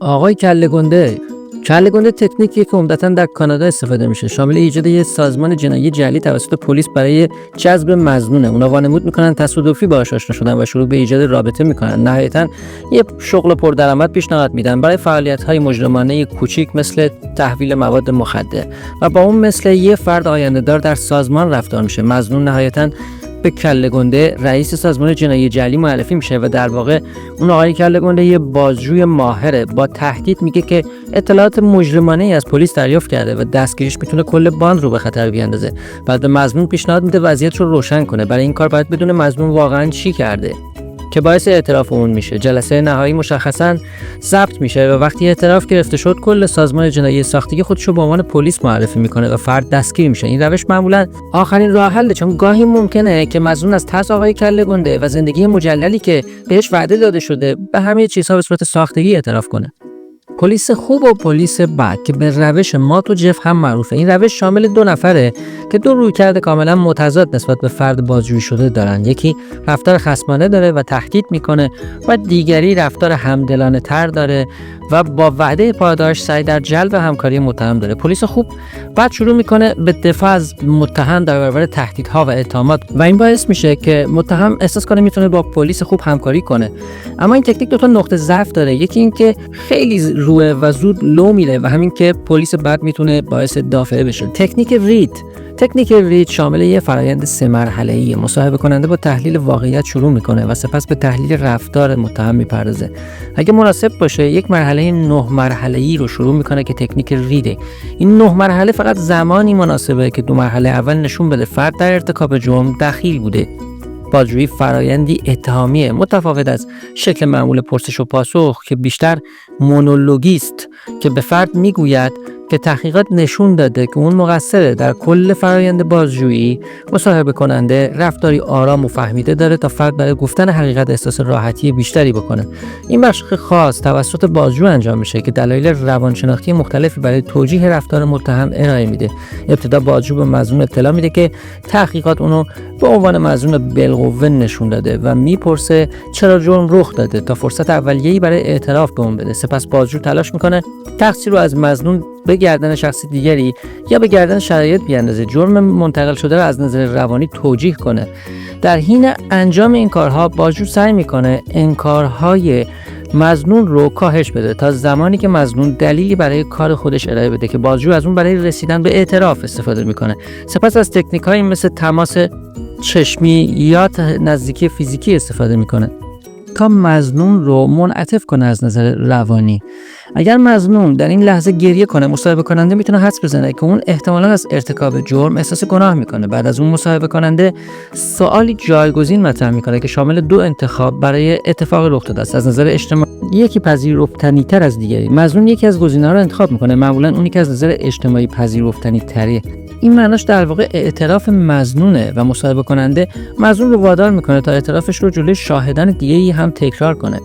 آقای کله گنده تکنیکی که عمدتاً در کانادا استفاده میشه، شامل ایجاد یک سازمان جنایی جعلی توسط پلیس برای جذب مظنونه. اونا وانمود میکنن تصادفی باهاش آشنا شدن و شروع به ایجاد رابطه میکنن. نهایتاً یه شغل پردرآمد پیشنهاد میدن برای فعالیت‌های مجرمانه کوچیک مثل تحویل مواد مخدر و با اون مثل یه فرد آینده‌دار در سازمان رفتار میشه. مظنون نهایتاً به کله گنده رئیس سازمان جنایی جعلی معرفی میشه و در واقع اون آقای کله گنده یه بازجوی ماهره. با تهدید میگه که اطلاعات مجرمانه ای از پلیس دریافت کرده و دستگیریش میتونه کل باند رو به خطر بیاندازه. بعد به مظنون پیشنهاد میده وضعیت رو روشن کنه. برای این کار باید بدونه مظنون واقعا چی کرده که باعث اعتراف اون میشه. جلسه نهایی مشخصاً ضبط میشه و وقتی اعتراف گرفته شد کل سازمان جنایی ساختگی خودشو به عنوان پلیس معرفی میکنه و فرد دستگیر میشه. این روش معمولاً آخرین راه حله، چون گاهی ممکنه که مظنون از ترس آقای کله گنده و زندگی مجللی که بهش وعده داده شده به همه چیزها به صورت ساختگی اعتراف کنه. پلیس خوب و پلیس بد که به روش مات و جف هم معروفه. این روش شامل دو نفره که دو رویکرد کاملا متضاد نسبت به فرد بازجویی شده دارن. یکی رفتار خصمانه داره و تهدید میکنه و دیگری رفتار همدلانه تر داره و با وعده پاداش سعی در جلب همکاری متهم داره. پلیس خوب بعد شروع میکنه به دفاع از متهم در برابر تهدیدها و اتهامات و این باعث میشه که متهم احساس کنه میتونه با پلیس خوب همکاری کنه. اما این تکنیک دو تا نقطه ضعف داره. یکی این که خیلی روه و زود لو میره و همین که پلیس بد میتونه باعث دافعه بشه. تکنیک رید شامل یه فرآیند 3 مرحله‌ای. مصاحبه کننده با تحلیل واقعیت شروع میکنه و سپس به تحلیل رفتار متهم میپردازه. اگه مناسب باشه یک مرحله 9 مرحله‌ای رو شروع میکنه که تکنیک ریده. این 9 مرحله فقط زمانی مناسبه که 2 مرحله اول نشون بده فرد در ارتکاب جرم دخیل بوده. بازجویی فرایندی اتهامیه، متفاوت از شکل معمول پرسش و پاسخ که بیشتر مونولوگی است که به فرد میگوید که تحقیقات نشون داده که اون مقصره. در کل فرایند بازجویی مصاحبه کننده رفتاری آرام و فهمیده داره تا فرد برای گفتن حقیقت احساس راحتی بیشتری بکنه. این بخش خاص توسط بازجو انجام میشه که دلایل روانشناختی مختلفی برای توجیه رفتار متهم ارائه میده. ابتدا بازجو به مظنون اطلاع میده که تحقیقات اونو به عنوان مظنون بالقوه نشون داده و میپرسه چرا جرم رخ داده تا فرصت اولیه‌ای برای اعتراف به اون بده. سپس بازجو تلاش میکنه تقصیر رو از مظنون به گردن شخص دیگری یا به گردن شرایط بیاندازه، جرم منتقل شده رو از نظر روانی توجیه کنه. در حین انجام این کارها بازجو سعی میکنه انکارهای مظنون رو کاهش بده تا زمانی که مظنون دلیلی برای کار خودش ارائه بده که بازجو از اون برای رسیدن به اعتراف استفاده میکنه. سپس از تکنیک‌هایی مثل تماس چشمی یا نزدیکی فیزیکی استفاده میکنه تا مظنون رو منعطف کنه از نظر روانی. اگر مظنون در این لحظه گریه کنه، مصاحبه کننده میتونه حدس بزنه که اون احتمالاً از ارتکاب جرم احساس گناه میکنه. بعد از اون مصاحبه کننده سوالی جایگزین مطرح میکنه که شامل 2 انتخاب برای اتفاق رخ داده است. از نظر اجتماعی یکی پذیرفتنی تر از دیگری. مظنون یکی از گزینه‌ها رو انتخاب میکنه، معمولاً اونی که از نظر اجتماعی پذیرفتنی تره. این معناش در واقع اعتراف مظنونه و مصاحبه کننده مظنون رو وادار میکنه تا اعترافش رو جلوی شاهدان دیگه‌ای هم تکرار کنه.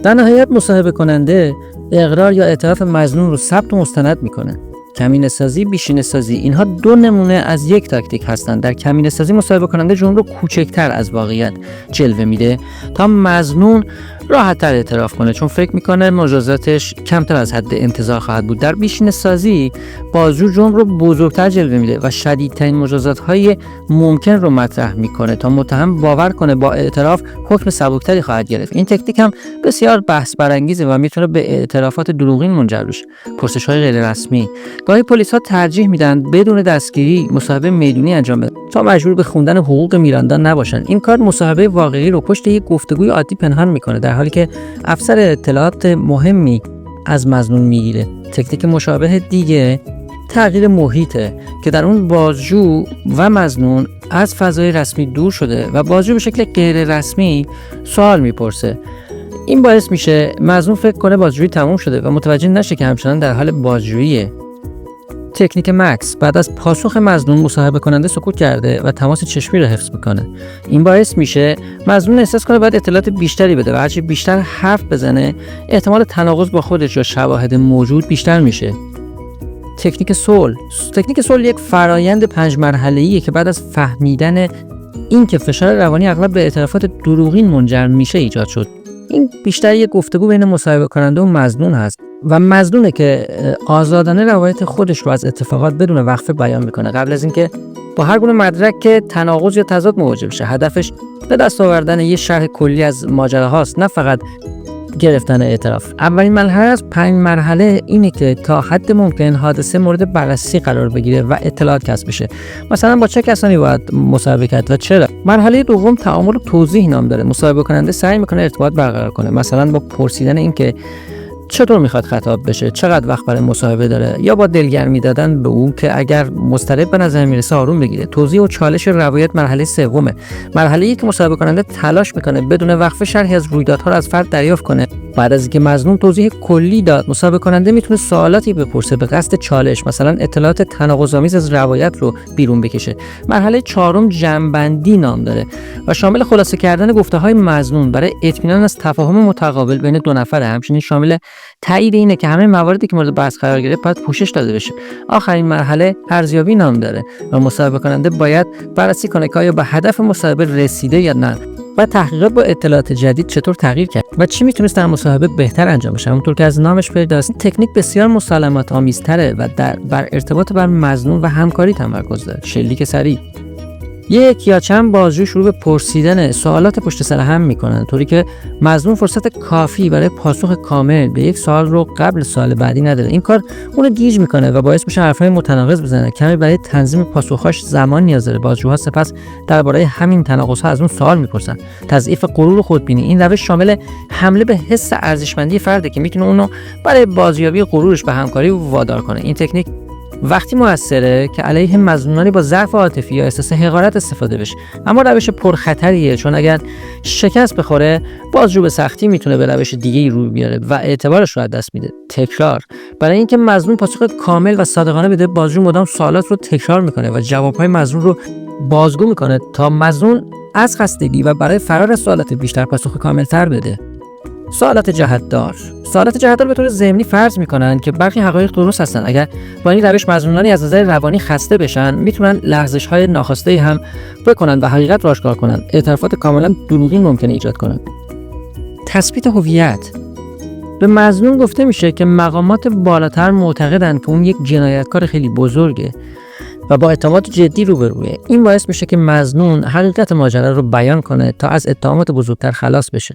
در نهایت مصاحبه کننده اقرار یا اعتراف مظنون رو ثبت و مستند میکنه. کمینه‌سازی، بیشینه‌سازی، اینها 2 نمونه از یک تاکتیک هستند. در کمینه‌سازی مصاحبه کننده جرم رو کوچکتر از واقعیت جلوه میده تا مظنون راحت‌تر اعتراف کنه، چون فکر میکنه مجازاتش کمتر از حد انتظار خواهد بود. در بیشینه‌سازی بازجو جرم رو بزرگتر جلوه میده و شدیدترین مجازات‌های ممکن رو مطرح میکنه تا متهم باور کنه با اعتراف حکم سبکتری خواهد گرفت. این تکنیک هم بسیار بحث برانگیزه و میتونه به اعترافات دروغین منجر بشه. پرسش‌های غیر رسمی. گاهی پلیس‌ها ترجیح میدن بدون دستگیری مصاحبه میدونی انجام بدن تا مجبور به خوندن حقوق میراندان نباشن. این کار مصاحبه واقعی رو پشت یک گفتگوی عادی پنهان میکنه، در حالی که افسر اطلاعات مهمی از مظنون میگیره. تکنیک مشابه دیگه تغییر محیطه که در اون بازجو و مظنون از فضای رسمی دور شده و بازجو به شکل غیر رسمی سوال میپرسه. این باعث میشه مظنون فکر کنه بازجویی تموم شده و متوجه نشه که همچنان در حال بازجوییه. تکنیک مکس: بعد از پاسخ مظنون مصاحبه کننده سکوت کرده و تماس چشمی را حفظ میکنه. این باعث میشه مظنون احساس کنه باید اطلاعات بیشتری بده و هرچی بیشتر حرف بزنه احتمال تناقض با خودش یا شواهد موجود بیشتر میشه. تکنیک صلح یک فرایند 5 مرحله‌ایه که بعد از فهمیدن این که فشار روانی اغلب به اعترافات دروغین منجر میشه ایجاد شد. این بیشتر یک گفتگو بین مصاحبه کننده و مظنون هست و مظنونه که آزادانه روایت خودش رو از اتفاقات بدون وقفه بیان میکنه قبل از اینکه با هر گونه مدرک که تناقض یا تضاد مواجه بشه. هدفش به دست آوردن یه شرح کلی از ماجراهاست، نه فقط گرفتن اعتراف. اولین مرحله از 5 مرحله اینه که تا حد ممکن حادثه مورد بررسی قرار بگیره و اطلاعات کسب بشه. مثلا با چه کسانی باید مصاحبه کرد و چرا. مرحله دوم تعامل و توضیح نام داره. مصاحبه کننده سعی میکنه ارتباط برقرار کنه، مثلا با پرسیدن اینکه چطور میخواد خطاب بشه، چقدر وقت برای مصاحبه داره، یا با دلگرمی دادن به اون که اگر مضطرب به نظر میرسه آروم بگیره. توضیح و چالش روایت مرحله سومه. مرحله‌ای که مصاحبه کننده تلاش میکنه بدون وقفه شرحی از رویدادها رو از فرد دریافت کنه. بعد از اینکه مظنون توضیح کلی داد، مصاحبه کننده میتونه سوالاتی بپرسه به قصد چالش، مثلا اطلاعات تناقض‌آمیز از روایت رو بیرون بکشه. مرحله چهارم جمع‌بندی نام داره و شامل خلاصه کردن گفته‌های مظنون برای اطمینان از تفاهم متقابل بین دو نفره. همچنین شامل تایید اینه که همه مواردی که مورد بحث قرار گرفت باید پوشش داده بشه. آخرین مرحله ارزیابی نام داره و مصاحبه کننده باید بررسی کنه که آیا به هدف مصاحبه رسیده یا نه و تحقیقات با اطلاعات جدید چطور تغییر کرد و چی میتونست در مصاحبه بهتر انجام بشه. همونطور که از نامش پیداست، تکنیک بسیار مسالمت آمیزتره و بر ارتباط بر مظنون و همکاری تمرکز داره. شلیک سریع. یک یا چند بازجو شروع به پرسیدن سوالات پشت سر هم میکنن، طوری که مظنون فرصت کافی برای پاسخ کامل به یک سوال رو قبل سوال بعدی نداره. این کار اون رو گیج میکنه و باعث میشه حرفای متناقض بزنه. کمی برای تنظیم پاسخاش زمان نیاز داره. بازجوها سپس درباره همین تناقض‌ها از اون سوال میپرسن. تضعیف غرور و خودبینی. این روش شامل حمله به حس ارزشمندی فرده که میتونه اونو برای بازیابی غرورش به همکاری وادار کنه. این تکنیک وقتی موثره که علیه مظنونانی با ظرف عاطفی یا احساس حقارت استفاده بشه، اما روش پرخطریه، چون اگر شکست بخوره بازجو به سختی میتونه به روش دیگه‌ای روی بیاره و اعتبارش رو از دست میده. تکرار. برای اینکه مظنون پاسخ کامل و صادقانه بده، بازجو مدام سوالات رو تکرار میکنه و جوابهای مظنون رو بازگو میکنه تا مظنون از خستگی و برای فرار از سوالات بیشتر پاسخ کاملتر بده. سوالات جهت‌دار. سوالات جهت‌دار به طور ضمنی فرض می‌کنن که برخی حقایق درست هستن. اگر با این روش مظنونانی از نظر روانی خسته بشن، میتونن لغزش‌های ناخواسته هم بکنن و حقیقت رو آشکار کنن. اعترافات کاملا دروغین ممکنه ایجاد کنن. تثبیت هویت. به مظنون گفته میشه که مقامات بالاتر معتقدن که اون یک جنایتکار خیلی بزرگه و با اتهامات جدی روبروه. این باعث میشه که مظنون حقیقت ماجرا رو بیان کنه تا از اتهامات بزرگتر خلاص بشه.